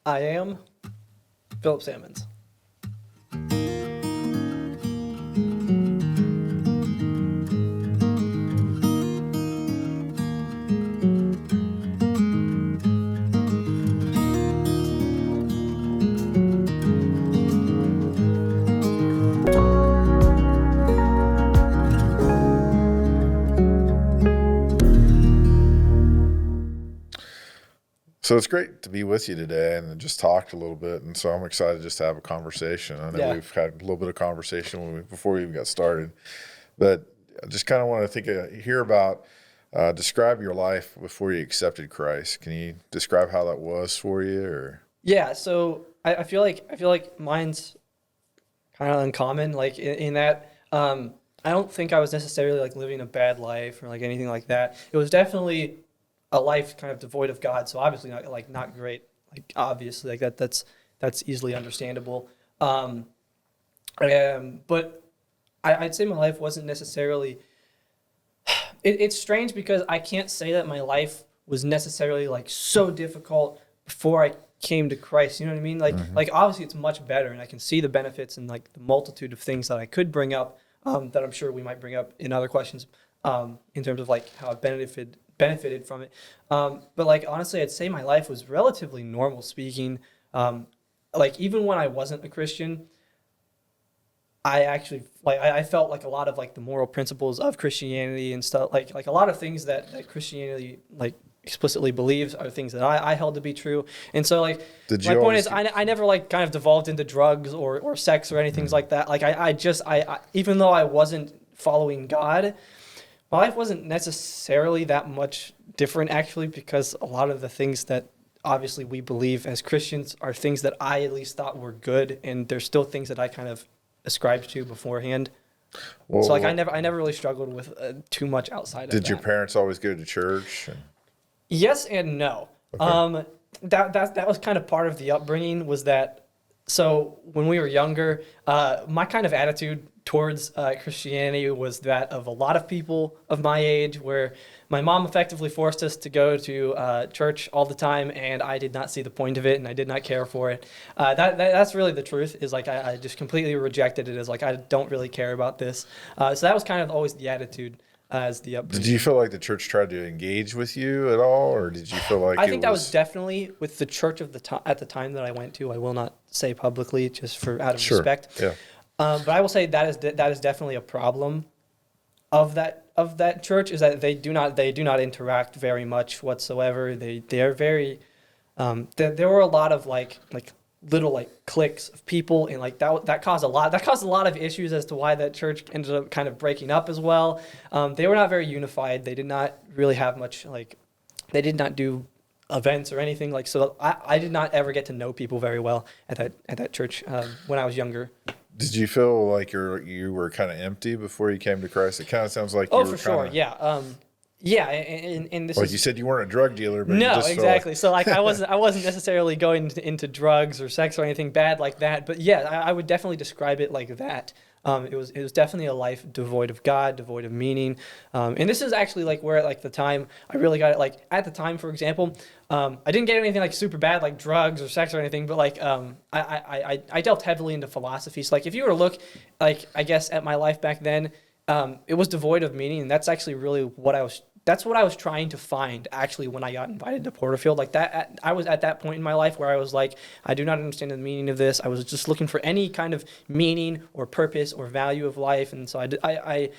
I am Philip Sammons. So it's great to be with you today and just talked a little bit. And so I'm excited just to have a conversation. I know Yeah. we've had a little bit of conversation before we even got started, but I just kind of want to hear about, describe your life before you accepted Christ. Can you describe how that was for you? Or Yeah, so I feel like mine's kind of uncommon, like in that I don't think I was necessarily like living a bad life or like anything like that. It was definitely a life kind of devoid of God, so obviously not great. Like obviously like that's easily understandable. Um, but I'd say my life wasn't necessarily. It's strange because I can't say that my life was necessarily like so difficult before I came to Christ. You know what I mean? Like obviously it's much better, and I can see the benefits and like the multitude of things that I could bring up, that I'm sure we might bring up in other questions, in terms of like how I benefited from it. But like honestly, I'd say my life was relatively normal speaking. Like even when I wasn't a Christian, I actually I felt like a lot of like the moral principles of Christianity and stuff, like a lot of things that Christianity like explicitly believes are things that I held to be true. And so like did my you point always is I never like kind of devolved into drugs or sex or anything like that. Like I even though I wasn't following God, my life wasn't necessarily that much different actually, because a lot of the things that obviously we believe as Christians are things that I at least thought were good, and there's still things that I kind of ascribed to beforehand. So like well, I never really struggled with too much outside of did your that. parents always go to church? Yes and no. Okay. Um, that was kind of part of the upbringing, was that so when we were younger, my kind of attitude towards Christianity was that of a lot of people of my age, where my mom effectively forced us to go to church all the time, and I did not see the point of it, and I did not care for it. That's really the truth. Is like I just completely rejected it as like I don't really care about this. So that was kind of always the attitude as the Did you upbringing. feel like the church tried to engage with you at all, or did you feel like I it think that was was definitely with the church of at the time that I went to. I will not say publicly, just for out of sure? respect. Yeah. But I will say that is definitely a problem of that church, is that they do not interact very much whatsoever. They are very there were a lot of like little like cliques of people, and like that caused a lot of issues as to why that church ended up kind of breaking up as well. They were not very unified. They did not really have much like they did not do events or anything like, so I did not ever get to know people very well at that church when I was younger. Did you feel like you were kind of empty before you came to Christ? It kind of sounds like you Oh, were for kind sure, of yeah. Yeah, and this like you is said you weren't a drug dealer, but you no, just felt like exactly. So like I wasn't necessarily going into drugs or sex or anything bad like that. But yeah, I would definitely describe it like that. It was definitely a life devoid of God, devoid of meaning. And this is actually like where like the time I really got it. Like at the time, for example, I didn't get anything like super bad like drugs or sex or anything. But like I delved heavily into philosophy. So like if you were to look like I guess at my life back then, it was devoid of meaning, and that's actually really that's what I was trying to find actually when I got invited to Porterfield. Like that, I was at that point in my life where I was like, I do not understand the meaning of this. I was just looking for any kind of meaning or purpose or value of life, and so I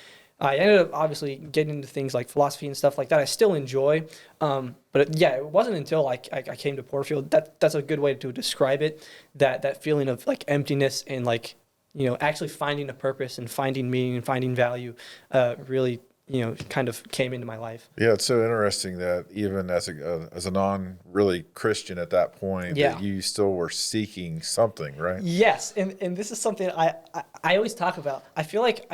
ended up obviously getting into things like philosophy and stuff like that. I still enjoy, yeah, it wasn't until like I came to Porterfield, that's a good way to describe it. That feeling of like emptiness and like actually finding a purpose and finding meaning and finding value, really kind of came into my life. yeah, it's so interesting that even as a non really Christian at that point that Yeah. you still were seeking something, right? Yes, and this is something I always talk about. I feel like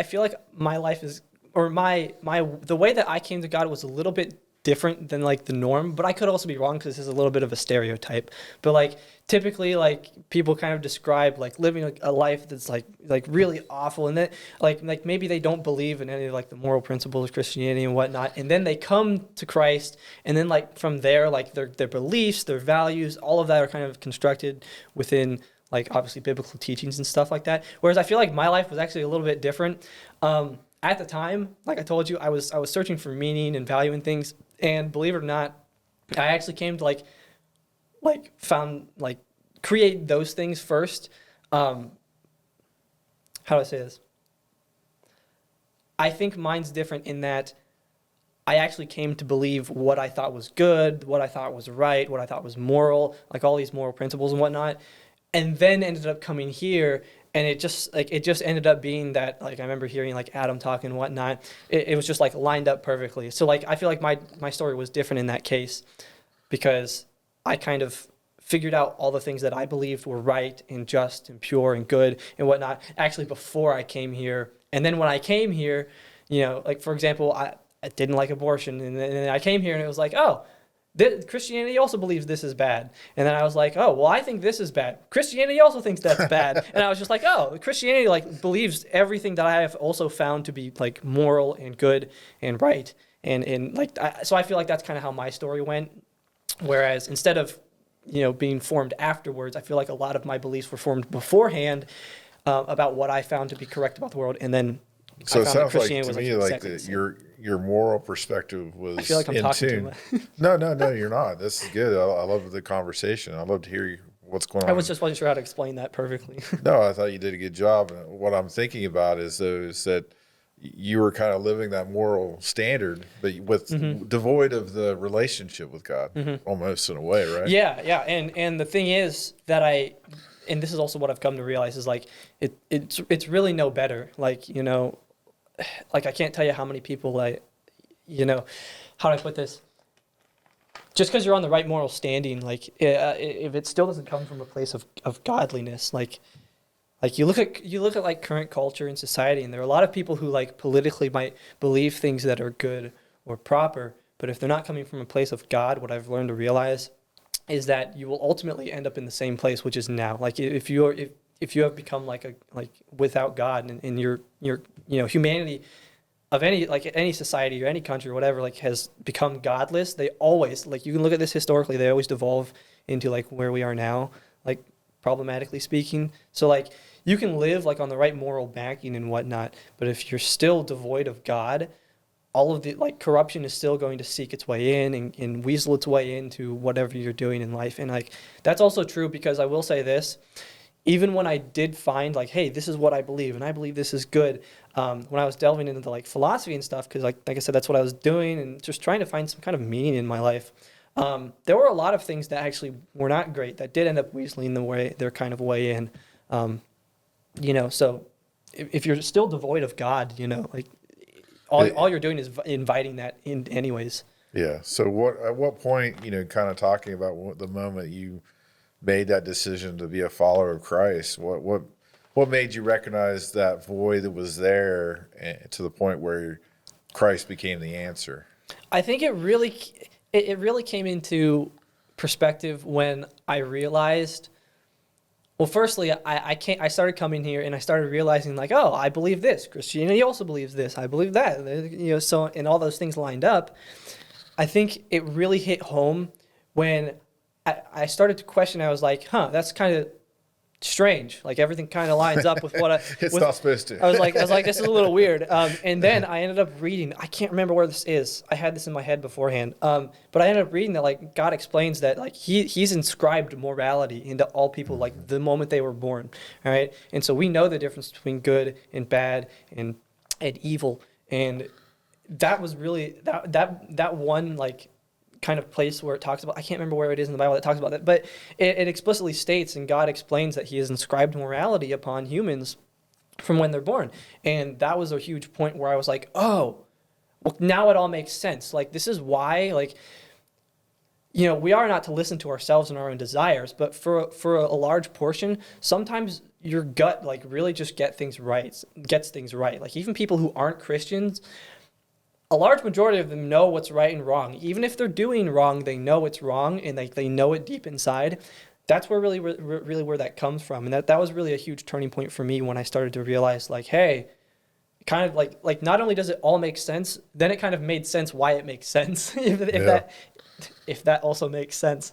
my life is, or my the way that I came to God was a little bit different than like the norm, but I could also be wrong because this is a little bit of a stereotype. But like typically, like people kind of describe like living a life that's like really awful, and then like maybe they don't believe in any of like the moral principles of Christianity and whatnot, and then they come to Christ, and then like from there, like their beliefs, their values, all of that are kind of constructed within like obviously biblical teachings and stuff like that. Whereas I feel like my life was actually a little bit different. At the time, like I told you, I was searching for meaning and value in things. And believe it or not, I actually came to found create those things first. How do I say this? I think mine's different in that I actually came to believe what I thought was good, what I thought was right, what I thought was moral, like all these moral principles and whatnot, and then ended up coming here. And it just ended up being that, like, I remember hearing like Adam talk and whatnot. It was just like lined up perfectly. So like I feel like my story was different in that case because I kind of figured out all the things that I believed were right and just and pure and good and whatnot actually before I came here. And then when I came here, like for example, I didn't like abortion, and then I came here and it was like, oh, Christianity also believes this is bad. And then I was like, oh, well, I think this is bad. Christianity also thinks that's bad. And I was just like, oh, Christianity like believes everything that I have also found to be like moral and good and right. And like, so I feel like that's kind of how my story went. Whereas instead of, being formed afterwards, I feel like a lot of my beliefs were formed beforehand about what I found to be correct about the world. And then so I it found sounds that like Christianity to was me like that your moral perspective was I feel like I'm in talking tune. too much. No, you're not. This is good. I love the conversation. I love to hear what's going on. I wasn't sure how to explain that perfectly. No, I thought you did a good job. And what I'm thinking about is that you were kind of living that moral standard, but with devoid of the relationship with God, almost in a way, right? Yeah. And the thing is that and this is also what I've come to realize is like it's really no better. Like, like I can't tell you how many people how do I put this? Just because you're on the right moral standing, like if it still doesn't come from a place of godliness, like you look at like current culture and society, and there are a lot of people who like politically might believe things that are good or proper, but if they're not coming from a place of God, what I've learned to realize is that you will ultimately end up in the same place, which is now. Like if you have become like without God, and your humanity of any society or any country or whatever like has become godless, they always, like, you can look at this historically, they always devolve into like where we are now, like problematically speaking. So like you can live like on the right moral backing and whatnot, but if you're still devoid of God, all of the like corruption is still going to seek its way in and weasel its way into whatever you're doing in life. And like that's also true because I will say this, even when I did find like, hey, this is what I believe and I believe this is good, when I was delving into like philosophy and stuff, because like I said, that's what I was doing and just trying to find some kind of meaning in my life. There were a lot of things that actually were not great that did end up weaseling their kind of way in. So if you're still devoid of God, like all you're doing is inviting that in anyways. Yeah. So at what point, kind of talking about the moment you made that decision to be a follower of Christ, what made you recognize that void that was there to the point where Christ became the answer? I think it really came into perspective when I realized, well, firstly, I started coming here and I started realizing like, oh, I believe this. Christianity also believes this. I believe that. So, and all those things lined up. I think it really hit home when I started to question. I was like, that's kind of strange. Like everything kind of lines up with what it's not supposed to. I was like, this is a little weird. And then I ended up reading. I can't remember where this is. I had this in my head beforehand. But I ended up reading that like God explains that like he's inscribed morality into all people like the moment they were born. All right, and so we know the difference between good and bad and evil. And that was really that one like kind of place where it talks about, I can't remember where it is in the Bible that talks about that, but it explicitly states, and God explains that he has inscribed morality upon humans from when they're born. And that was a huge point where I was like, oh, well, now it all makes sense. Like, this is why, like, we are not to listen to ourselves and our own desires, but for a large portion, sometimes your gut, like, really just gets things right. Like, even people who aren't Christians a large majority of them know what's right and wrong. Even if they're doing wrong, they know it's wrong, and they know it deep inside. That's where really where that comes from, and that was really a huge turning point for me when I started to realize, like, hey, kind of like not only does it all make sense, then it kind of made sense why it makes sense. If that also makes sense,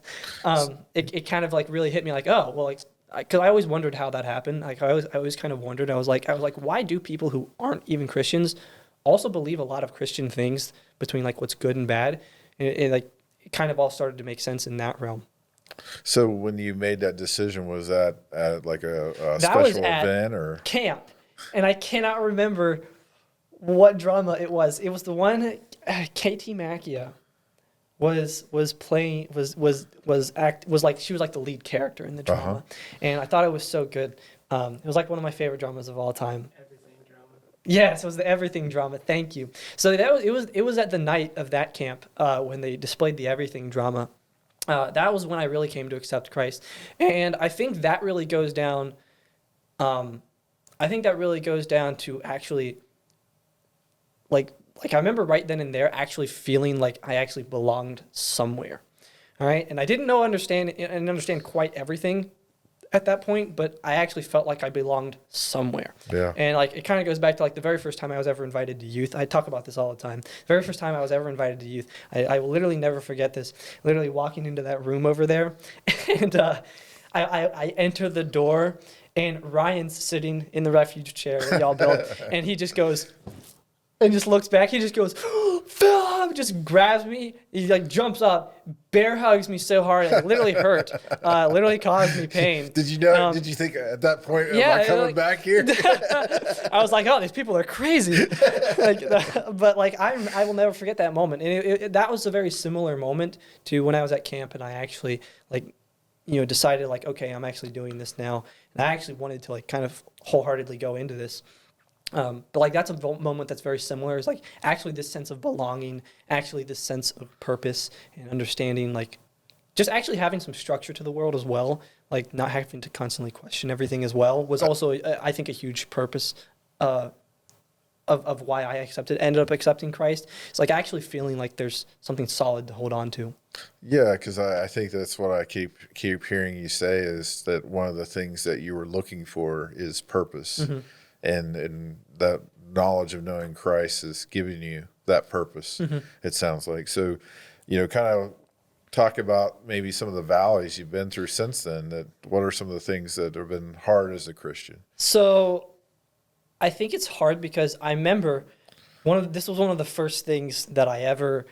it kind of like really hit me like, oh well, like, because I always wondered how that happened. Like I always kind of wondered. I was like, why do people who aren't even Christians also believe a lot of Christian things between like what's good and bad? And like it kind of all started to make sense in that realm. So when you made that decision, was that at like a That was special at event or? camp, and I cannot remember what drama it was. It was the one KT Macchia was playing was like she was like the lead character in the drama, and I thought it was so good. It was like one of my favorite dramas of all time. Everything drama. Yes, it was the everything drama. Thank you. So it was at the night of that camp when they displayed the everything drama. That was when I really came to accept Christ, and I think that really goes down. I think that really goes down to actually, like I remember right then and there actually feeling like I actually belonged somewhere. All right, and I didn't understand quite everything at that point, but I actually felt like I belonged somewhere. Yeah. And like it kind of goes back to like the very first time I was ever invited to youth. I talk about this all the time. The very first time I was ever invited to youth, I will literally never forget this. Literally walking into that room over there, and I enter the door, and Ryan's sitting in the refuge chair that y'all built, and he just goes. And just looks back. He just goes, Philip, just grabs me. He like jumps up, bear hugs me so hard it literally hurt. Literally caused me pain. Did you know? Did you think at that point, am I coming back here? I was like, oh, these people are crazy. But like I will never forget that moment. And that was a very similar moment to when I was at camp and I actually like, decided like, okay, I'm actually doing this now. And I actually wanted to like kind of wholeheartedly go into this. But like that's a moment that's very similar. It's like actually this sense of belonging, actually this sense of purpose and understanding, like just actually having some structure to the world as well, like not having to constantly question everything as well was also, I think, a huge purpose of why I ended up accepting Christ. It's like actually feeling like there's something solid to hold on to. Yeah, because I think that's what I keep hearing you say is that one of the things that you were looking for is purpose. Mm-hmm. And that knowledge of knowing Christ is giving you that purpose, it sounds like. So, kind of talk about maybe some of the valleys you've been through since then. What are some of the things that have been hard as a Christian? So I think it's hard because I remember this was one of the first things that I ever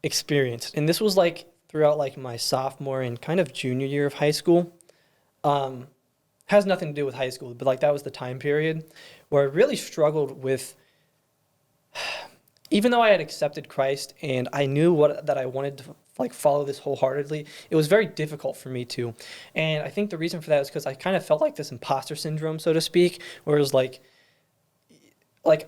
experienced. And this was like throughout like my sophomore and kind of junior year of high school. Has nothing to do with high school, but like that was the time period where I really struggled with, even though I had accepted Christ and I knew that I wanted to like follow this wholeheartedly, it was very difficult for me to. And I think the reason for that is because I kind of felt like this imposter syndrome, so to speak, where it was like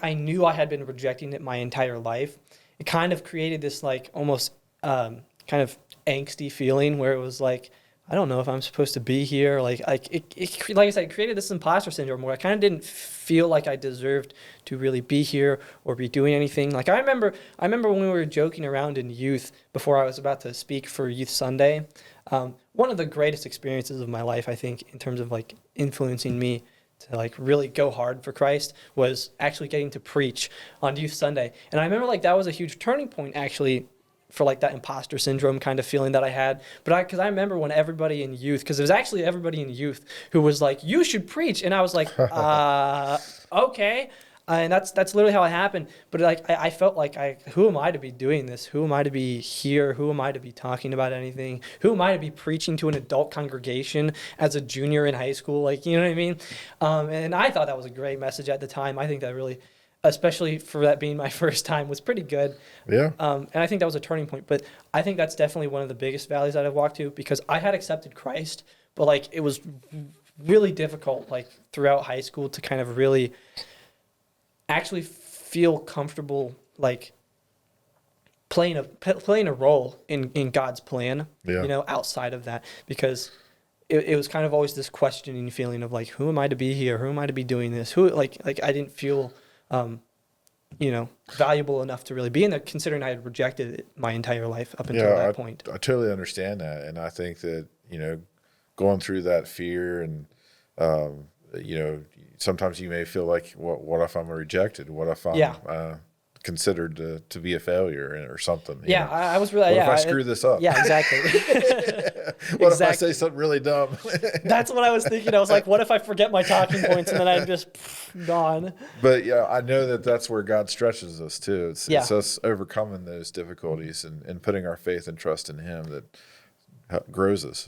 I knew I had been rejecting it my entire life. It kind of created this like almost kind of angsty feeling where it was like, I don't know if I'm supposed to be here. Like I said, it created this imposter syndrome where I kind of didn't feel like I deserved to really be here or be doing anything. Like I remember when we were joking around in youth before I was about to speak for Youth Sunday. One of the greatest experiences of my life, I think, in terms of like influencing me to like really go hard for Christ was actually getting to preach on Youth Sunday. And I remember like that was a huge turning point actually for like that imposter syndrome kind of feeling that I had. But because I remember when everybody in youth, because it was actually everybody in youth who was like, you should preach. And I was like, okay. And that's literally how it happened. But like, I felt like who am I to be doing this? Who am I to be here? Who am I to be talking about anything? Who am I to be preaching to an adult congregation as a junior in high school? Like, you know what I mean? And I thought that was a great message at the time. I think that really, especially for that being my first time, was pretty good. Yeah. And I think that was a turning point. But I think that's definitely one of the biggest valleys that I've walked to because I had accepted Christ, but like it was really difficult like throughout high school to kind of really actually feel comfortable like playing a role in God's plan, outside of that, because it was kind of always this questioning feeling of like, who am I to be here? Who am I to be doing this? Who like I didn't feel valuable enough to really be in there, considering I had rejected it my entire life up until that point. I totally understand that. And I think that, going through that fear and, sometimes you may feel like, what if I'm rejected? What if I'm considered to be a failure or something? I was really. What if I screw this up? Yeah, exactly. What if I say something really dumb? That's what I was thinking. I was like, what if I forget my talking points and then I'm just gone? But I know that that's where God stretches us too. It's us overcoming those difficulties and putting our faith and trust in Him that grows us.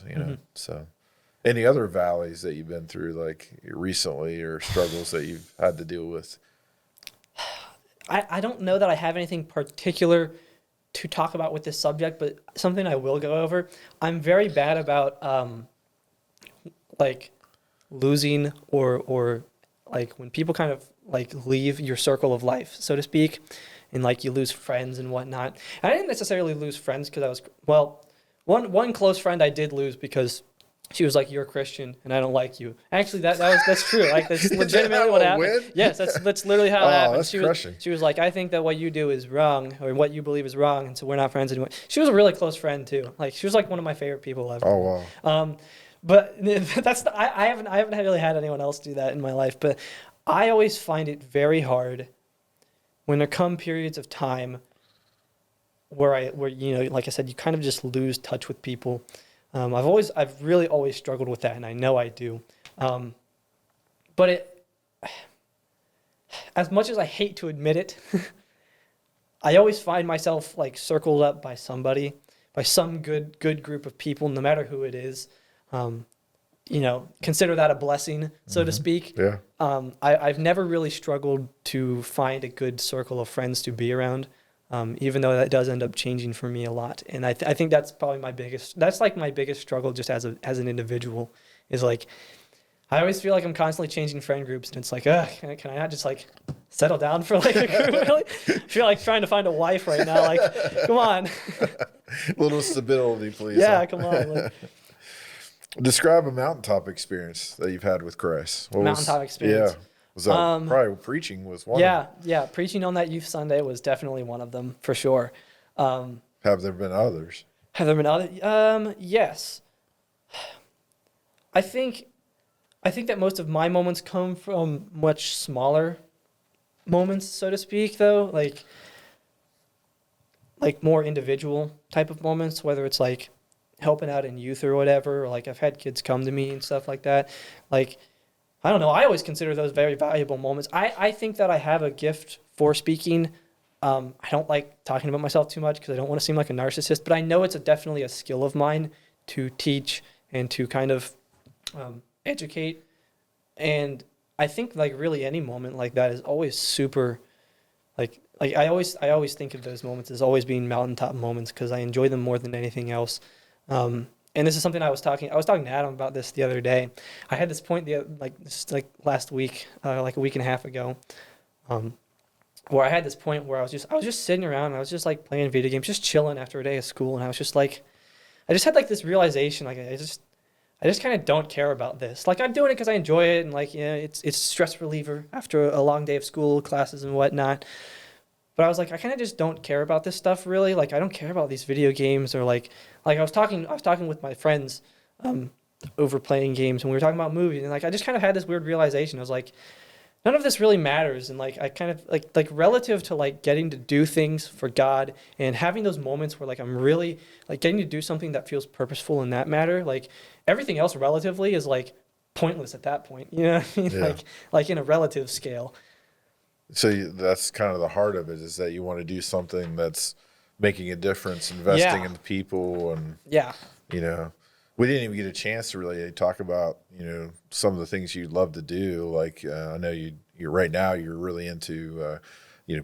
So. Any other valleys that you've been through, like recently, or struggles that you've had to deal with? I don't know that I have anything particular to talk about with this subject, but something I will go over. I'm very bad about like losing or like when people kind of like leave your circle of life, so to speak, and like you lose friends and whatnot. I didn't necessarily lose friends because one close friend I did lose because she was like, "You're a Christian, and I don't like you." Actually, that's true. Like that's legitimately what happened. Win? Yes, that's literally how it happened. That's crushing. She was like, "I think that what you do is wrong, or what you believe is wrong, and so we're not friends anymore." She was a really close friend too. Like she was like one of my favorite people ever. Oh wow. But I haven't really had anyone else do that in my life. But I always find it very hard when there come periods of time where like I said, you kind of just lose touch with people. I've really always struggled with that, and I know I do. But as much as I hate to admit it, I always find myself like circled up by somebody, by some good group of people, no matter who it is. Consider that a blessing, so to speak. Yeah. I've never really struggled to find a good circle of friends to be around. Even though that does end up changing for me a lot. And I think that's probably my biggest struggle just as an individual is like, I always feel like I'm constantly changing friend groups and it's like, can I not just like settle down for like a group? Really? I feel like trying to find a wife right now. Like, come on. A little stability, please. Yeah, come on. Like, describe a mountaintop experience that you've had with Christ. Mountaintop experience. Yeah. Was that probably preaching was one of them? Yeah. Preaching on that Youth Sunday was definitely one of them for sure. Have there been others? Yes. I think that most of my moments come from much smaller moments, so to speak, though. Like more individual type of moments, whether it's like helping out in youth or whatever, or like I've had kids come to me and stuff like that. Like, I don't know. I always consider those very valuable moments. I think that I have a gift for speaking. I don't like talking about myself too much because I don't want to seem like a narcissist, but I know it's definitely a skill of mine to teach and to kind of educate. And I think like really any moment like that is always super, like I always think of those moments as always being mountaintop moments because I enjoy them more than anything else. And this is something I was talking to Adam about this the other day. I had this point last week, like a week and a half ago, where I had this point where I was just sitting around and I was just like playing video games, just chilling after a day of school, and I was just like, I just had like this realization, like I just kind of don't care about this. Like I'm doing it because I enjoy it, and like it's stress reliever after a long day of school, classes and whatnot. But I was like, I kind of just don't care about this stuff really. Like I don't care about these video games or like I was talking with my friends over playing games when we were talking about movies, and like I just kind of had this weird realization. I was like, none of this really matters, and like I kind of like relative to like getting to do things for God and having those moments where like I'm really like getting to do something that feels purposeful in that matter. Like everything else relatively is like pointless at that point. You know what I mean? Yeah. Like in a relative scale. So that's kind of the heart of it, is that you want to do something that's making a difference, investing in the people. And, we didn't even get a chance to really talk about, some of the things you'd love to do. Like, I know you're right now, you're really into,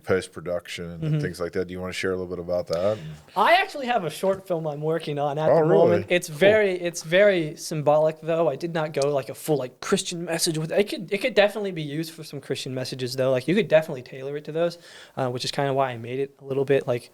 post-production and things like that. Do you want to share a little bit about that? I actually have a short film I'm working on at the really? moment. It's very symbolic though. I did not go like a full like Christian message with it. It could definitely be used for some Christian messages though. Like you could definitely tailor it to those, which is kind of why I made it a little bit like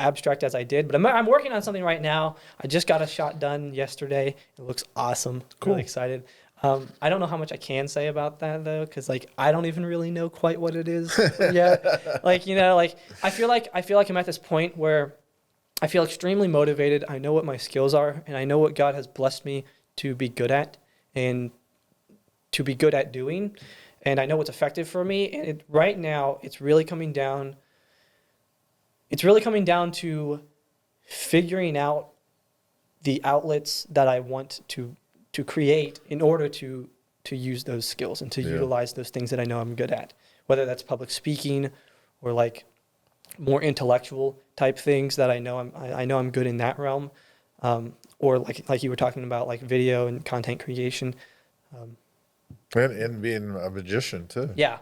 abstract as I did. But I'm working on something right now. I just got a shot done yesterday. It looks awesome. Cool. Really excited. I don't know how much I can say about that though, because like I don't even really know quite what it is yet. Like like I feel like I'm at this point where I feel extremely motivated. I know what my skills are, and I know what God has blessed me to be good at and to be good at doing, and I know what's effective for me. And right now, it's really coming down. It's really coming down to figuring out the outlets that I want to create in order to use those skills and to utilize those things that I know I'm good at, whether that's public speaking or like more intellectual type things that I know I'm good in that realm, or like you were talking about, like video and content creation. And being a magician too. Yeah.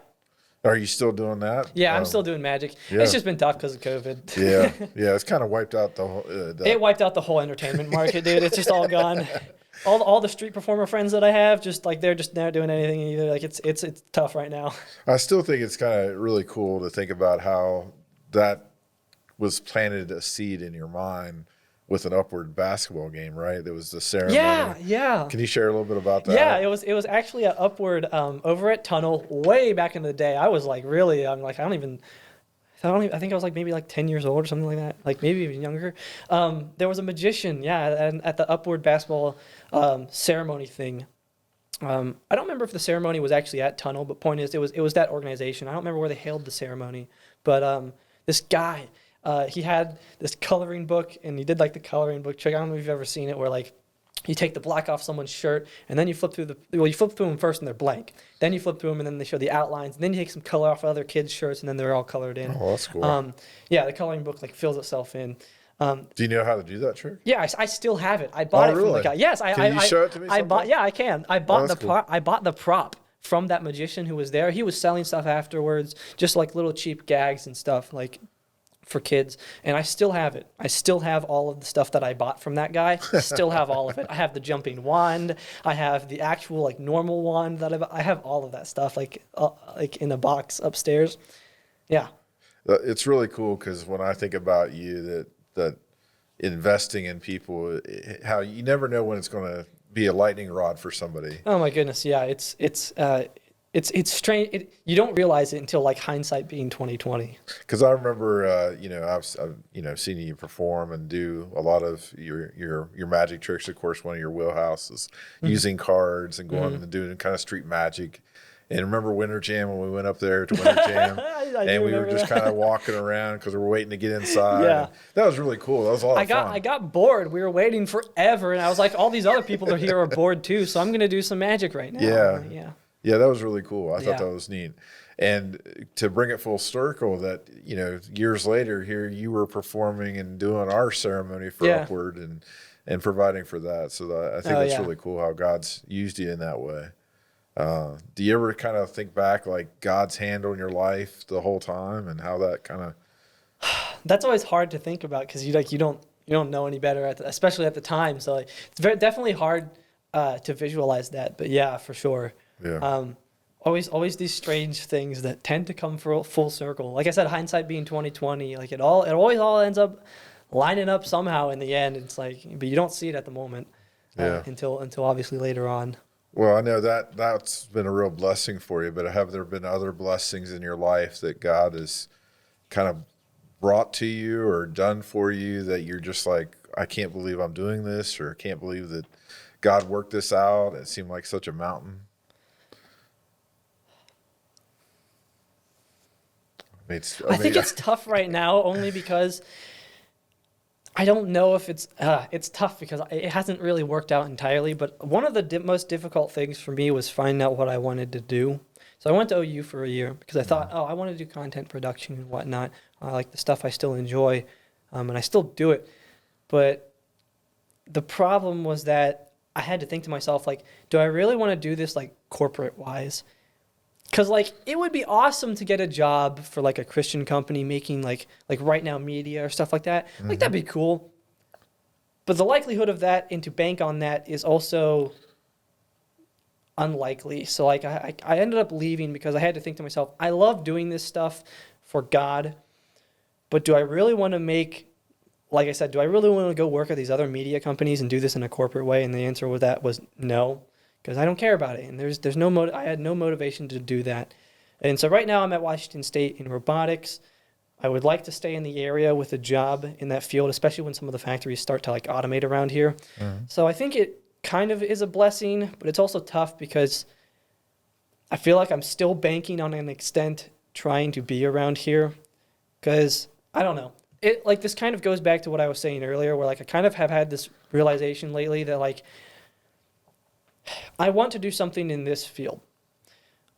Are you still doing that? Yeah, I'm still doing magic. Yeah. It's just been tough because of COVID. Yeah. It's kind of wiped out the whole. It wiped out the whole entertainment market, dude. It's just all gone. All the street performer friends that I have, just like they're just not doing anything either. Like it's tough right now. I still think it's kind of really cool to think about how that was planted a seed in your mind with an upward basketball game, right? There was the ceremony. Yeah. Can you share a little bit about that? Yeah, it was actually an upward over at Tunnel way back in the day. I was like really, I think I was like maybe like 10 years old or something like that, like maybe even younger. There was a magician, and at the upward basketball ceremony thing. I don't remember if the ceremony was actually at Tunnel, but point is, it was that organization. I don't remember where they held the ceremony, but this guy, he had this coloring book, and he did like the coloring book trick. I don't know if you've ever seen it, where like you take the black off someone's shirt, and then you flip through you flip through them first, and they're blank. Then you flip through them, and then they show the outlines. And then you take some color off other kids' shirts, and then they're all colored in. Oh, that's cool. The coloring book like fills itself in. Do you know how to do that trick? Yeah, I still have it. I bought it from the guy. Yes, Can you show it to me sometime? Yeah, I can. I bought cool. I bought the prop from that magician who was there. He was selling stuff afterwards, just like little cheap gags and stuff like for kids, and I still have it. I still have all of the stuff that I bought from that guy. I still have all of it. I have the jumping wand. I have the actual like normal wand that I have all of that stuff like in a box upstairs. Yeah. It's really cool because when I think about you, that investing in people, how you never know when it's going to be a lightning rod for somebody. Oh my goodness, yeah, it's strange. You don't realize it until like hindsight being 2020. Because I remember, I've seen you perform and do a lot of your magic tricks. Of course, one of your wheelhouses, using cards and going and doing kind of street magic. And remember Winter Jam when we went up there to Winter Jam, and we were just kind of walking around because we were waiting to get inside. Yeah, that was really cool. That was a lot of fun. I got bored. We were waiting forever, and I was like, all these other people here are bored too, so I'm gonna do some magic right now. Yeah, that was really cool. I thought that was neat. And to bring it full circle, that years later, here you were performing and doing our ceremony for Upward and providing for that. So I think that's really cool how God's used you in that way. Do you ever kind of think back like God's hand on your life the whole time and how that kind of? That's always hard to think about because you don't know any better especially at the time. So like, it's definitely hard to visualize that. But yeah, for sure. Yeah. Always these strange things that tend to come full circle. Like I said, hindsight being 2020. Like it always ends up lining up somehow in the end. It's like, but you don't see it at the moment until obviously later on. Well, I know that's been a real blessing for you, but have there been other blessings in your life that God has kind of brought to you or done for you that you're just like, I can't believe I'm doing this, or I can't believe that God worked this out? It seemed like such a mountain. I think it's tough right now only because I don't know if it's tough because it hasn't really worked out entirely. But one of the most difficult things for me was finding out what I wanted to do. So I went to OU for a year because I thought, I want to do content production and whatnot. I like the stuff I still enjoy, and I still do it. But the problem was that I had to think to myself, like, do I really want to do this like corporate-wise? Because like it would be awesome to get a job for like a Christian company making like Right Now Media or stuff like that. Like that'd be cool. But the likelihood of that and to bank on that is also unlikely. So like I ended up leaving because I had to think to myself, I love doing this stuff for God, but do I really want to like I said, do I really want to go work at these other media companies and do this in a corporate way? And the answer was no. because I don't care about it. And there's no I had no motivation to do that. And so right now I'm at Washington State in robotics. I would like to stay in the area with a job in that field, especially when some of the factories start to like automate around here. So I think it kind of is a blessing, but it's also tough because I feel like I'm still banking on an extent trying to be around here, because I don't know. It like this kind of goes back to what I was saying earlier, where like I kind of have had this realization lately that like I want to do something in this field.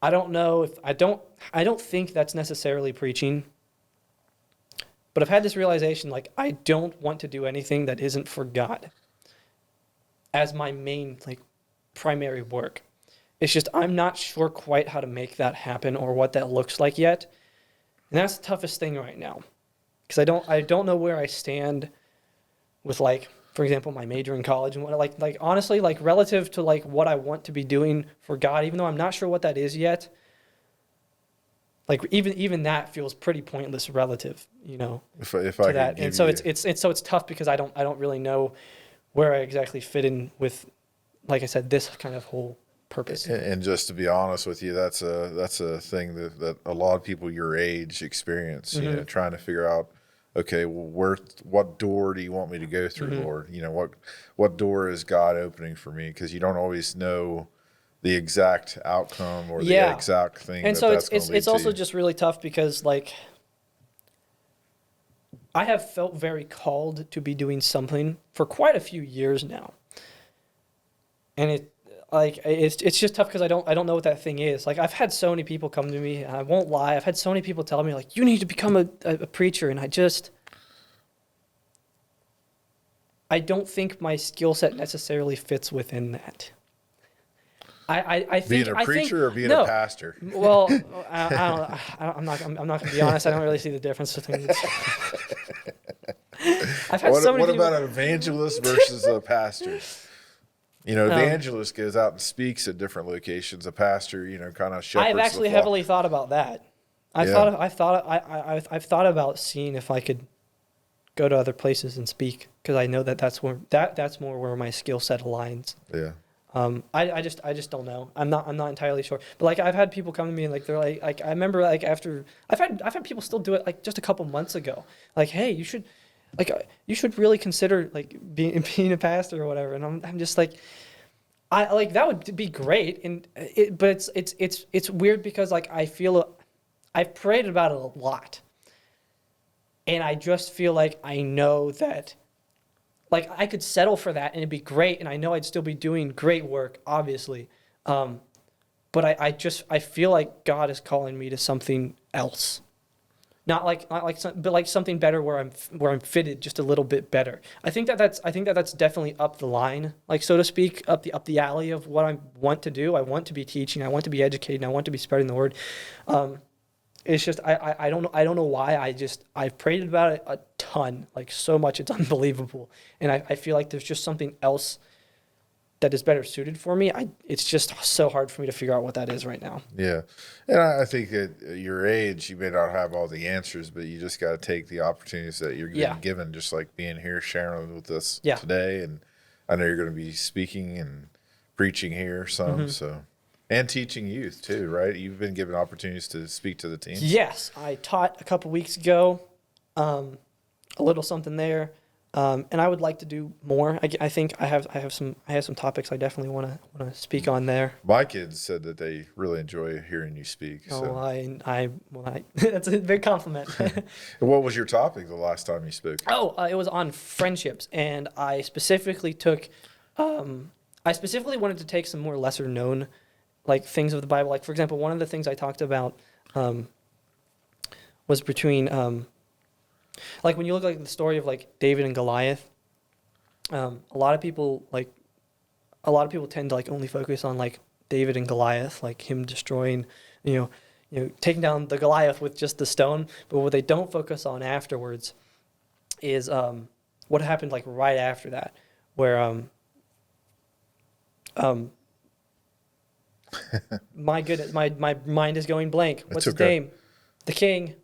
I don't know if I don't think that's necessarily preaching, but I've had this realization like I don't want to do anything that isn't for God as my main like primary work. It's just I'm not sure quite how to make that happen or what that looks like yet. And that's the toughest thing right now. Because I don't know where I stand with like, for example, my major in college and what like honestly, like relative to like what I want to be doing for God, even though I'm not sure what that is yet. Like even that feels pretty pointless relative, you know, If to I that. could And give so you, it's tough because I don't really know where I exactly fit in with, like I said, this kind of whole purpose. and just to be honest with you, that's a thing that a lot of people your age experience. You know, trying to figure out, okay, well, what door do you want me to go through, Lord? You know, what door is God opening for me? Because you don't always know the exact outcome or the exact thing. And that so that's going to lead it's also to. just really tough because like I have felt very called to be doing something for quite a few years now. And it's just tough because I don't know what that thing is. Like I've had so many people come to me, and I won't lie, I've had so many people tell me like you need to become a preacher, and I don't think my skill set necessarily fits within that. I think Being a preacher or being no. a pastor? Well, I'm not going to be honest. I don't really see the difference between the two. I've had so many What people. about an evangelist versus a pastor? You know, evangelist goes out and speaks at different locations. A pastor, you know, kind of shepherds I've actually the flock. heavily thought about that. I've thought about seeing if I could go to other places and speak, because I know that's more where my skill set aligns. Yeah. I just don't know. I'm not entirely sure. But like I've had people come to me and like they're like I remember like after I've had people still do it like just a couple months ago. Like, hey, you should really consider like being a pastor or whatever. And I'm just like I like that would be great. And but it's weird because like I feel I've prayed about it a lot. And I just feel like I know that like I could settle for that and it'd be great, and I know I'd still be doing great work, obviously. But I feel like God is calling me to something else, but like something better where I'm fitted just a little bit better. I think that's definitely up the line, like so to speak, up the alley of what I want to do. I want to be teaching. I want to be educating. I want to be spreading the word. It's just I don't know why I've prayed about it a ton, like so much it's unbelievable, and I feel like there's just something else that is better suited for me. It's just so hard for me to figure out what that is right now. Yeah. And I think at your age, you may not have all the answers, but you just got to take the opportunities that you're being given, just like being here, sharing with us today. And I know you're going to be speaking and preaching here some, so. And teaching youth too, right? You've been given opportunities to speak to the team. Yes, I taught a couple weeks ago, a little something there, and I would like to do more. I think I have some topics I definitely want to speak on there. My kids said that they really enjoy hearing you speak. Oh, So. I that's a big compliment. What was your topic the last time you spoke? It was on friendships, and I specifically wanted to take some more lesser known like things of the Bible. Like for example, one of the things I talked about was between like when you look like the story of like David and Goliath. A lot of people tend to like only focus on like David and Goliath, like him destroying, you know, taking down the Goliath with just the stone. But what they don't focus on afterwards is what happened like right after that, where my goodness, my mind is going blank. What's his name? The king.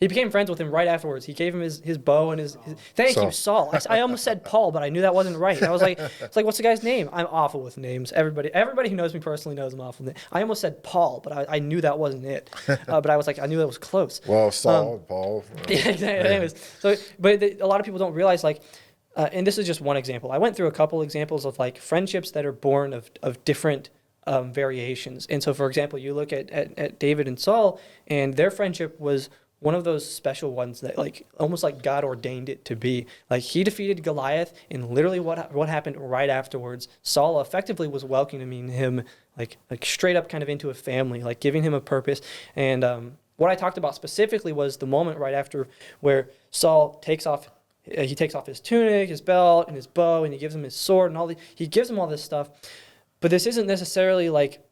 He became friends with him right afterwards. He gave him his bow and his thank you, Saul. I almost said Paul, but I knew that wasn't right. I was like, it's like, what's the guy's name? I'm awful with names. Everybody who knows me personally knows I'm awful with names. I almost said Paul, but I knew that wasn't it. But I was like, I knew that was close. Well, Saul, Paul. Yeah, exactly. Anyways, so, but a lot of people don't realize, like, and this is just one example. I went through a couple examples of like friendships that are born of different variations. And so, for example, you look at David and Saul, and their friendship was one of those special ones that like almost like God ordained it to be. Like he defeated Goliath, and literally what happened right afterwards, Saul effectively was welcoming him like straight up kind of into a family, like giving him a purpose. And what I talked about specifically was the moment right after where Saul takes off his tunic, his belt, and his bow, and he gives him his sword and he gives him all this stuff. But this isn't necessarily like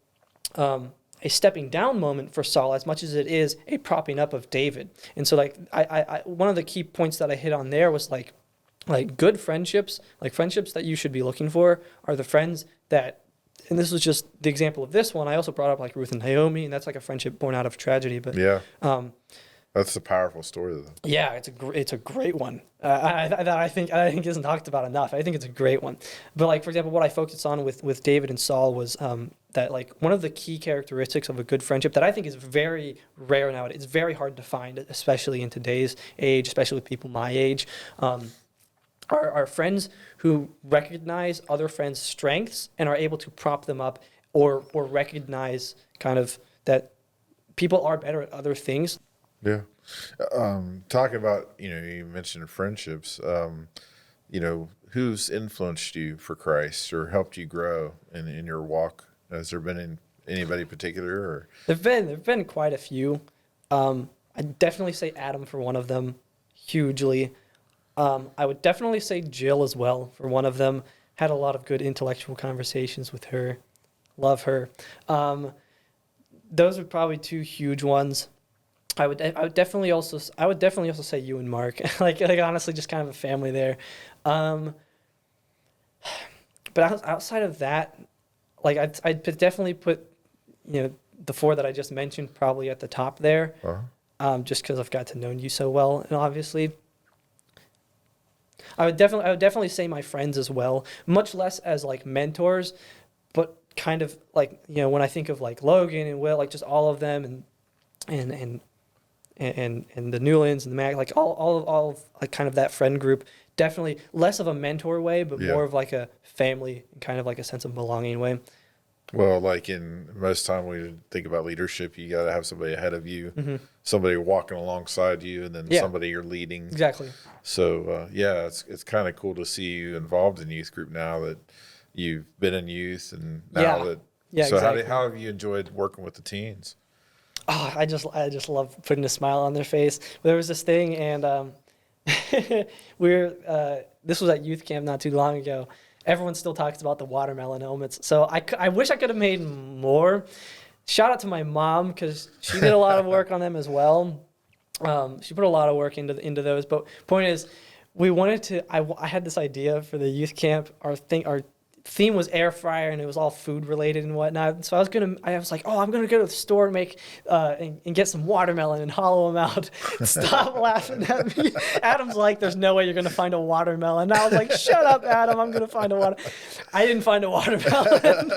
a stepping down moment for Saul as much as it is a propping up of David. And so like I one of the key points that I hit on there was like good friendships, like friendships that you should be looking for are the friends that, and this was just the example of this one. I also brought up like Ruth and Naomi, and that's like a friendship born out of tragedy. But yeah, that's a powerful story though. Yeah, it's a great one. I think isn't talked about enough. I think it's a great one. But like for example, what I focused on with David and Saul was that like one of the key characteristics of a good friendship that I think is very rare nowadays. It's very hard to find, especially in today's age, especially with people my age. Are friends who recognize other friends' strengths and are able to prop them up or recognize kind of that people are better at other things. Yeah. Talking about, you mentioned friendships, who's influenced you for Christ or helped you grow in your walk? Has there been anybody particular? Or? There've been quite a few. I'd definitely say Adam for one of them, hugely. I would definitely say Jill as well for one of them. Had a lot of good intellectual conversations with her. Love her. Those are probably two huge ones. I would definitely also say you and Mark. like honestly, just kind of a family there. But outside of that, like I'd definitely put, the four that I just mentioned probably at the top there. Uh-huh. Just because I've got to know you so well, and obviously. I would definitely say my friends as well, much less as like mentors, but kind of like, when I think of like Logan and Will, like just all of them and the Newlands and the Mac, like all of like kind of that friend group, definitely less of a mentor way, but more of like a family and kind of like a sense of belonging way. Well, like in most time we think about leadership, you got to have somebody ahead of you, somebody walking alongside you, and then somebody you're leading. Exactly. So, it's kind of cool to see you involved in youth group now that you've been in youth and now that. Yeah, so exactly. How have you enjoyed working with the teens? Oh, I just love putting a smile on their face. There was this thing, and this was at youth camp not too long ago. Everyone still talks about the watermelon helmets. So I wish I could have made more. Shout out to my mom because she did a lot of work on them as well. She put a lot of work into those. But point is, we wanted to. I had this idea for the youth camp. Our theme was air fryer, and it was all food related and whatnot. So I was like, I'm gonna go to the store and make and get some watermelon and hollow them out. Stop laughing at me. Adam's like, there's no way you're gonna find a watermelon. And I was like, shut up, Adam. I'm gonna find a watermelon. I didn't find a watermelon.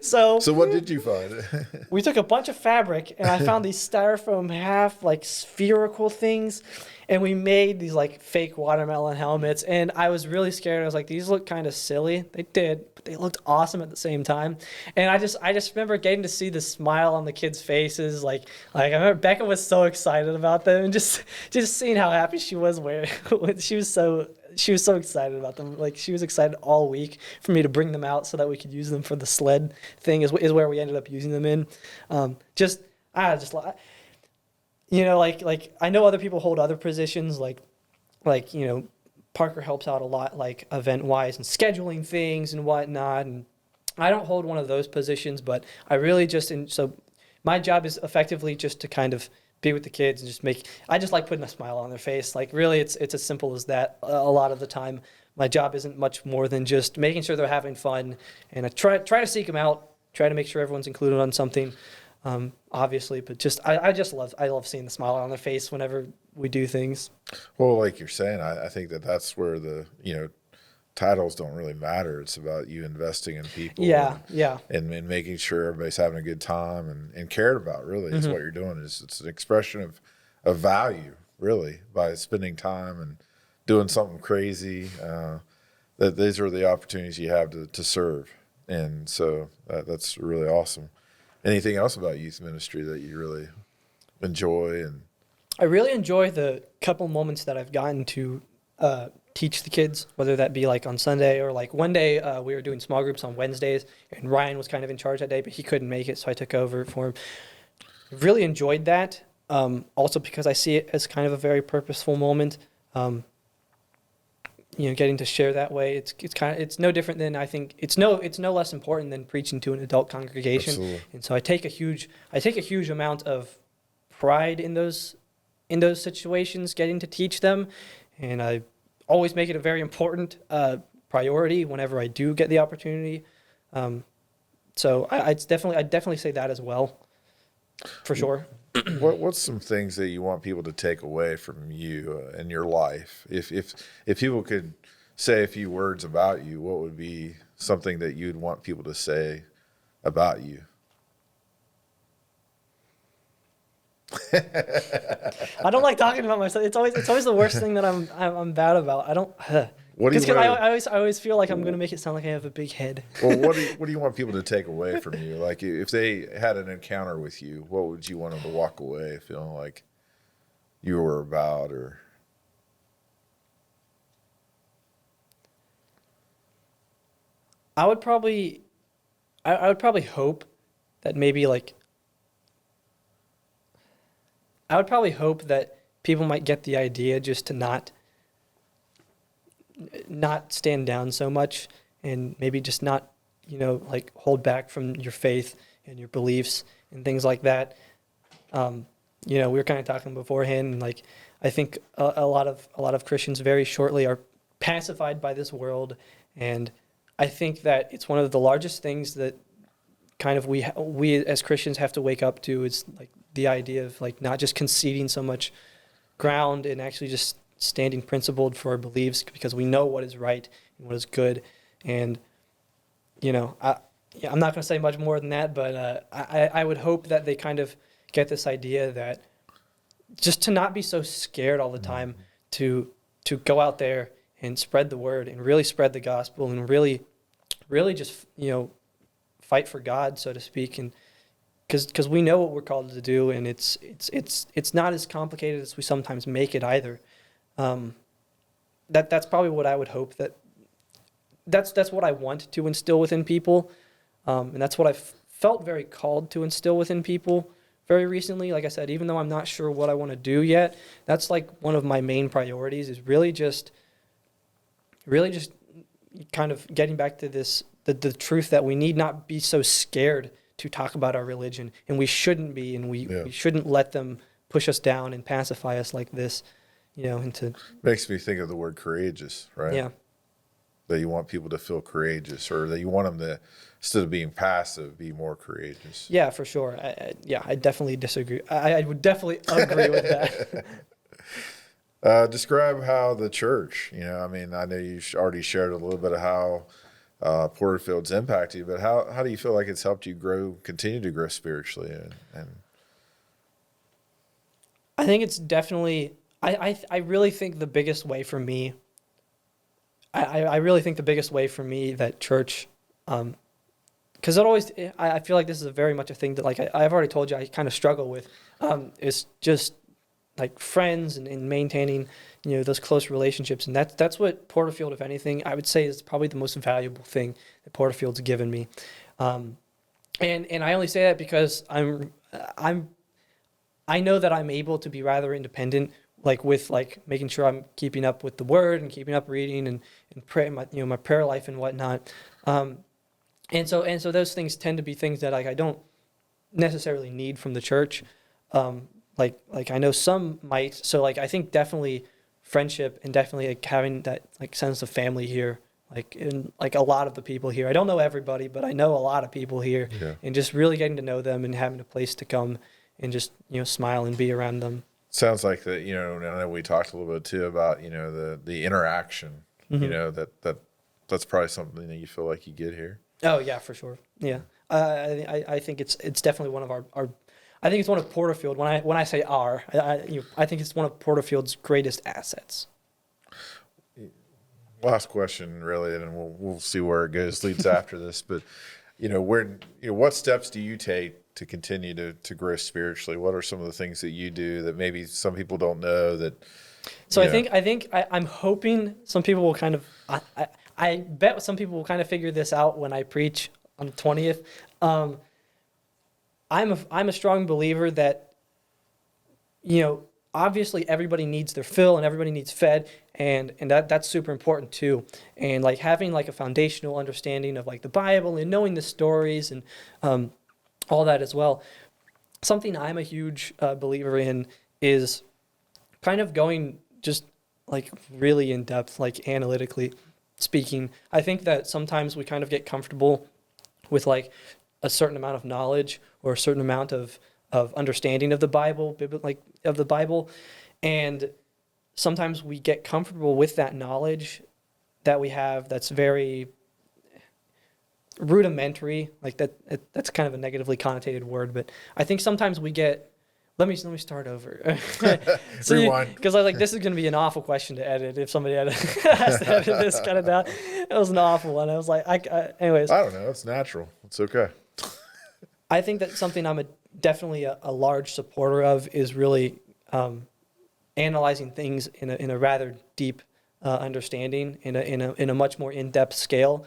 So what did you find? We took a bunch of fabric, and I found these styrofoam half like spherical things. And we made these like fake watermelon helmets, and I was really scared. I was like, these look kind of silly. They did, but they looked awesome at the same time. And I just remember getting to see the smile on the kids' faces. Like I remember Becca was so excited about them, and just seeing how happy she was wearing. She was so excited about them. Like she was excited all week for me to bring them out so that we could use them for the sled thing. Is where we ended up using them in. Like I know other people hold other positions, like Parker helps out a lot, like event-wise and scheduling things and whatnot, and I don't hold one of those positions, but I really so my job is effectively just to kind of be with the kids and I just like putting a smile on their face. Like really, it's as simple as that. A lot of the time, my job isn't much more than just making sure they're having fun, and I try to seek them out, try to make sure everyone's included on something. obviously, but I love seeing the smile on their face whenever we do things. Well, like you're saying, I think that's where the, titles don't really matter. It's about you investing in people Yeah, yeah. and making sure everybody's having a good time and cared about, really, is what you're doing. It's an expression of value, really, by spending time and doing something crazy. That these are the opportunities you have to serve. And so that's really awesome. Anything else about youth ministry that you really enjoy? And I really enjoy the couple moments that I've gotten to teach the kids, whether that be like on Sunday or like one day we were doing small groups on Wednesdays, and Ryan was kind of in charge that day, but he couldn't make it, so I took over for him. Really enjoyed that. Also because I see it as kind of a very purposeful moment. Getting to share that way, it's no different than, I think it's no less important than preaching to an adult congregation. Absolutely. And so I take a huge amount of pride in those situations, getting to teach them, and I always make it a very important priority whenever I do get the opportunity. So I'd definitely say that as well, for sure. what's some things that you want people to take away from you in your life? If people could say a few words about you, what would be something that you'd want people to say about you? I don't like talking about myself. It's always the worst thing that I'm bad about. I don't. What do you Because want I always feel like I'm gonna make it sound like I have a big head. Well, what do you want people to take away from you? Like, if they had an encounter with you, what would you want them to walk away feeling like you were about? Or I would probably hope that maybe like I would probably hope that people might get the idea just to not stand down so much, and maybe just not, like hold back from your faith and your beliefs and things like that. We were kind of talking beforehand, and like I think a lot of Christians very shortly are pacified by this world, and I think that it's one of the largest things that kind of we as Christians have to wake up to, is like the idea of like not just conceding so much ground and actually just standing principled for our beliefs, because we know what is right and what is good. And I'm not going to say much more than that, but I would hope that they kind of get this idea that just to not be so scared all the time, to go out there and spread the word and really spread the gospel and really just fight for God, so to speak, and because we know what we're called to do, and it's not as complicated as we sometimes make it either. That's probably what I would hope, that's what I want to instill within people, and that's what I've felt very called to instill within people very recently. Like I said, even though I'm not sure what I want to do yet, that's like one of my main priorities, is really just kind of getting back to this, the truth that we need not be so scared to talk about our religion, and we shouldn't be, and we shouldn't let them push us down and pacify us like this, into. makes me think of the word courageous, right? Yeah. That you want people to feel courageous, or that you want them to, instead of being passive, be more courageous. Yeah, for sure. I definitely disagree. I would definitely agree with that. Describe how the church, I know you already shared a little bit of how Porterfield's impacted you, but how do you feel like it's helped you continue to grow spiritually? And I think it's definitely, I really think the biggest way for me, I really think the biggest way for me that church, because I feel like this is very much a thing that, like I've already told you, I kind of struggle with, is just like friends and maintaining, those close relationships. And that's what Porterfield, if anything, I would say is probably the most valuable thing that Porterfield's given me. And I only say that because I know that I'm able to be rather independent, like with like making sure I'm keeping up with the word and keeping up reading and pray, my prayer life and whatnot. And so those things tend to be things that like I don't necessarily need from the church. Like I know some might. So like I think definitely friendship and definitely like having that like sense of family here like a lot of the people here. I don't know everybody, but I know a lot of people here, Yeah. and just really getting to know them and having a place to come and just smile and be around them. Sounds like that, and I know we talked a little bit too about, the interaction, that's probably something that you feel like you get here. Oh yeah, for sure. Yeah, I think it's definitely one of our I think it's one of Porterfield. When I say our, I think it's one of Porterfield's greatest assets. Last question, really, and we'll see where it goes, leads after this. But, what steps do you take to continue to grow spiritually? What are some of the things that you do that maybe some people don't know that? So I'm hoping some people will kind of, I bet some people will kind of figure this out when I preach on the 20th. I'm a strong believer that, obviously everybody needs their fill and everybody needs fed, and that's super important too. And like having like a foundational understanding of like the Bible and knowing the stories and all that as well. Something I'm a huge believer in is kind of going just like really in depth, like analytically speaking. I think that sometimes we kind of get comfortable with like a certain amount of knowledge or a certain amount of understanding of the Bible, and sometimes we get comfortable with that knowledge that we have that's very rudimentary, like that's kind of a negatively connotated word, but I think sometimes we get. Let me start over. Rewind. Because I was like, this is going to be an awful question to edit if somebody has to edit this kind of down. It was an awful one. I was like, anyways. I don't know. It's natural. It's okay. I think that something I'm definitely a large supporter of is really analyzing things in a rather deep understanding, in a much more in-depth scale,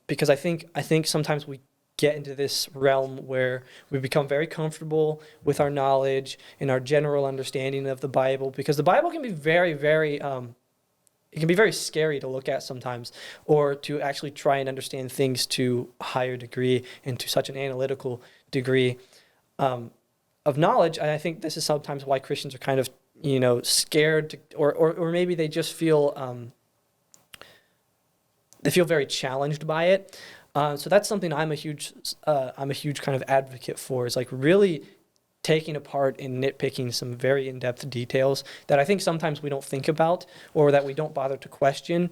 because I think sometimes we get into this realm where we become very comfortable with our knowledge and our general understanding of the Bible, because the Bible can be very, very, it can be very scary to look at sometimes, or to actually try and understand things to a higher degree and to such an analytical degree of knowledge. And I think this is sometimes why Christians are kind of, scared to, or maybe they just feel, they feel very challenged by it. So that's something I'm a huge kind of advocate for, is like really taking apart and nitpicking some very in-depth details that I think sometimes we don't think about or that we don't bother to question,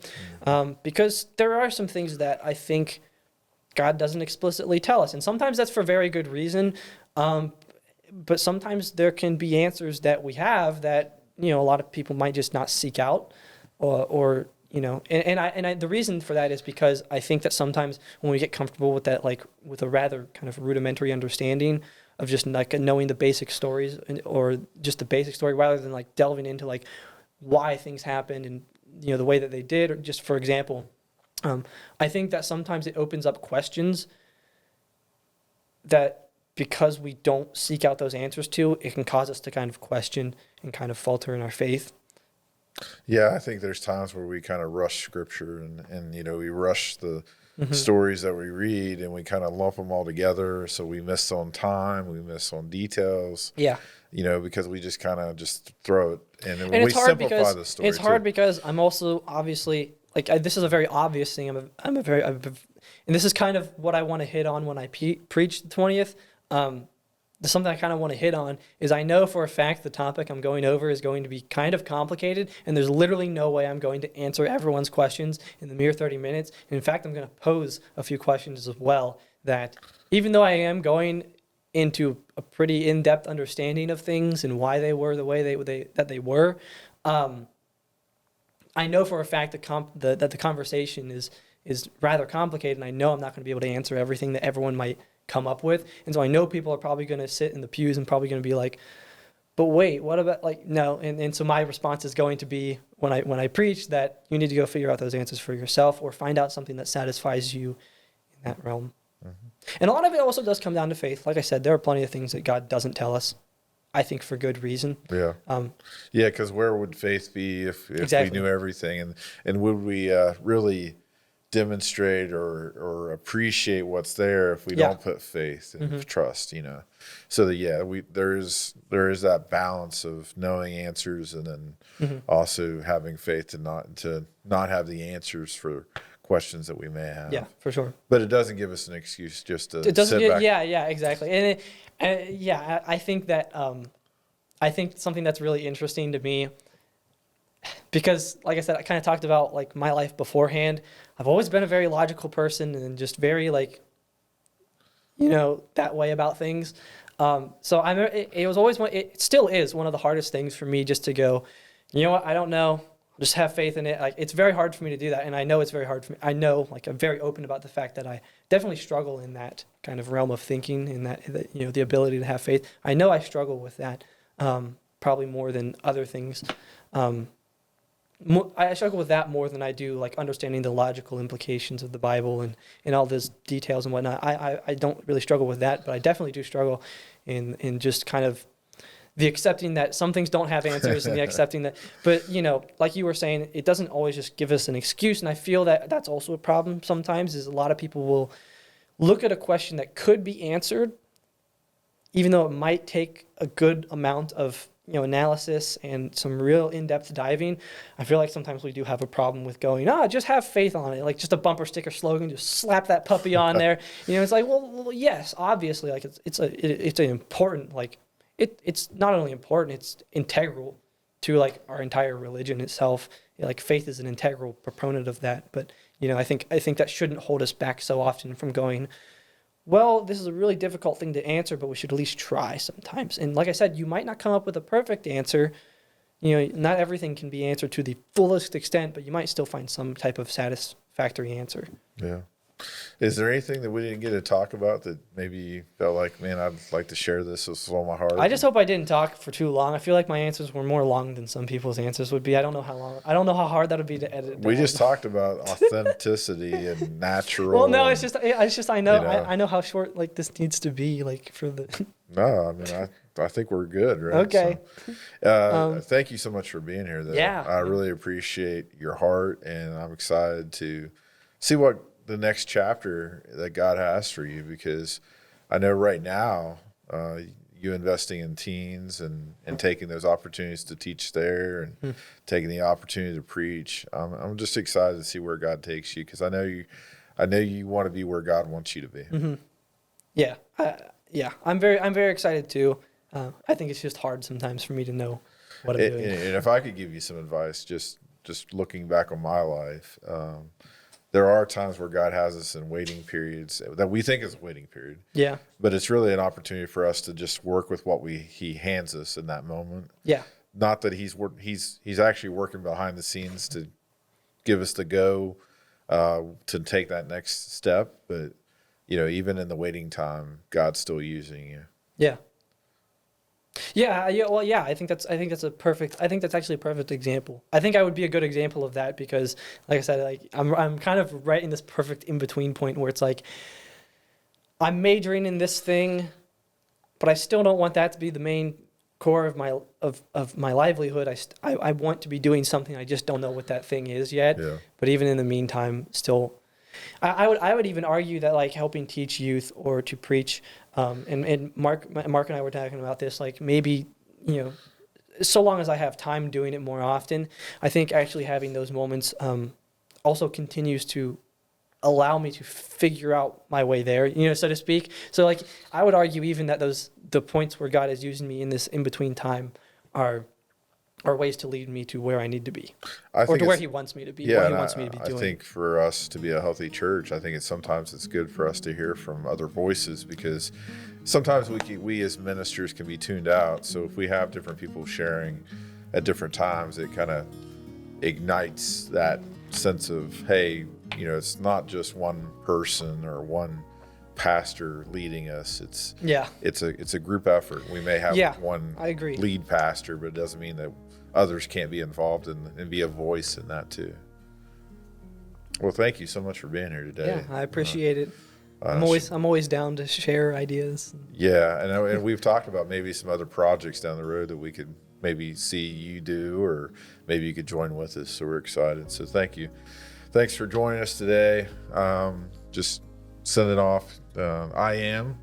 because there are some things that I think God doesn't explicitly tell us, and sometimes that's for very good reason. But sometimes there can be answers that we have that a lot of people might just not seek out, or the reason for that is because I think that sometimes when we get comfortable with that, like with a rather kind of rudimentary understanding of just like knowing the basic stories or just the basic story, rather than like delving into like why things happened and the way that they did, or just for example, I think that sometimes it opens up questions that, because we don't seek out those answers to, it can cause us to kind of question and kind of falter in our faith. Yeah, I think there's times where we kind of rush scripture and we rush the stories that we read, and we kind of lump them all together. So we miss on time, we miss on details. Yeah. Because we just kind of just throw it, and we simplify because the story. It's hard because I'm also obviously like this is a very obvious thing. And this is kind of what I want to hit on when I preach the 20th. Something I kind of want to hit on is I know for a fact the topic I'm going over is going to be kind of complicated, and there's literally no way I'm going to answer everyone's questions in the mere 30 minutes. And in fact, I'm going to pose a few questions as well that, even though I am going into a pretty in-depth understanding of things and why they were the way they were, I know for a fact that the conversation is rather complicated, and I know I'm not going to be able to answer everything that everyone might come up with. And so I know people are probably going to sit in the pews and probably going to be like, but wait, what about like, no. And so my response is going to be when I preach that you need to go figure out those answers for yourself, or find out something that satisfies you in that realm. Mm-hmm. And a lot of it also does come down to faith. Like I said, there are plenty of things that God doesn't tell us, I think for good reason. Yeah. Because where would faith be if exactly. we knew everything, and would we really demonstrate or appreciate what's there if we don't put faith and trust, so that there is that balance of knowing answers, and then also having faith to not have the answers for questions that we may have. Yeah, for sure. But it doesn't give us an excuse just to It doesn't. sit back. Yeah, exactly. I think that I think something that's really interesting to me, because like I said, I kind of talked about like my life beforehand. I've always been a very logical person and just very like, that way about things. So it was always it still is one of the hardest things for me just to go, you know what, I don't know. Just have faith in it. Like, it's very hard for me to do that, and I know it's very hard for me. I know, like, I'm very open about the fact that I definitely struggle in that kind of realm of thinking, in that the ability to have faith. I know I struggle with that, probably more than other things. I struggle with that more than I do like understanding the logical implications of the Bible and all those details and whatnot. I don't really struggle with that, but I definitely do struggle in just kind of the accepting that some things don't have answers and the accepting that, but like you were saying, it doesn't always just give us an excuse. And I feel that that's also a problem sometimes, is a lot of people will look at a question that could be answered, even though it might take a good amount of analysis and some real in-depth diving. I feel like sometimes we do have a problem with going, just have faith on it, like just a bumper sticker slogan, just slap that puppy on there. It's like, well, yes, obviously, like it's an important, like it's not only important, it's integral to like our entire religion itself. Like faith is an integral proponent of that. But I think that shouldn't hold us back so often from going, well, this is a really difficult thing to answer, but we should at least try sometimes. And like I said, you might not come up with a perfect answer. Not everything can be answered to the fullest extent, but you might still find some type of satisfactory answer. Yeah. Is there anything that we didn't get to talk about that maybe you felt like, man, I'd like to share this with all my heart? I just hope I didn't talk for too long. I feel like my answers were more long than some people's answers would be. I don't know how long. I don't know how hard that would be to edit. We just talked about authenticity and natural. Well, no, it's just I know I know how short like this needs to be, like for the. No, I mean I think we're good, right? Okay. So, thank you so much for being here, though. Yeah. I really appreciate your heart, and I'm excited to see what the next chapter that God has for you, because I know right now you investing in teens and taking those opportunities to teach there and taking the opportunity to preach. I'm just excited to see where God takes you, because I know you want to be where God wants you to be. Mm-hmm. Yeah. I'm very excited too. I think it's just hard sometimes for me to know what I'm doing. And if I could give you some advice, just looking back on my life, there are times where God has us in waiting periods that we think is a waiting period. Yeah. But it's really an opportunity for us to just work with what He hands us in that moment. Yeah. Not that He's actually working behind the scenes to give us the go to take that next step, but even in the waiting time, God's still using you. Yeah. Yeah. Well, yeah. I think that's actually a perfect example. I think I would be a good example of that, because, like I said, like I'm kind of right in this perfect in between point where it's like I'm majoring in this thing, but I still don't want that to be the main core of my livelihood. I want to be doing something. I just don't know what that thing is yet. Yeah. But even in the meantime, still. I would even argue that like helping teach youth or to preach, and Mark and I were talking about this, like maybe, so long as I have time doing it more often, I think actually having those moments also continues to allow me to figure out my way there, so to speak. So like I would argue even that the points where God is using me in this in-between time are ways to lead me to where I need to be, or to where He wants me to be, yeah, what He wants me to be doing. I think for us to be a healthy church, I think sometimes it's good for us to hear from other voices, because sometimes we as ministers can be tuned out. So if we have different people sharing at different times, it kind of ignites that sense of, hey, it's not just one person or one pastor leading us. It's a group effort. We may have one lead pastor, but it doesn't mean that others can't be involved and be a voice in that too. Well, thank you so much for being here today. Yeah, I appreciate it. I'm always down to share ideas. Yeah, and we've talked about maybe some other projects down the road that we could maybe see you do, or maybe you could join with us. So we're excited. So thank you. Thanks for joining us today. Just sending off. I am,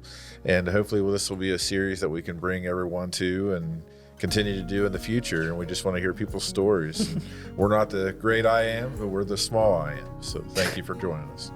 and hopefully this will be a series that we can bring everyone to and continue to do in the future. And we just want to hear people's stories. We're not the great I am, but we're the small I am. So thank you for joining us.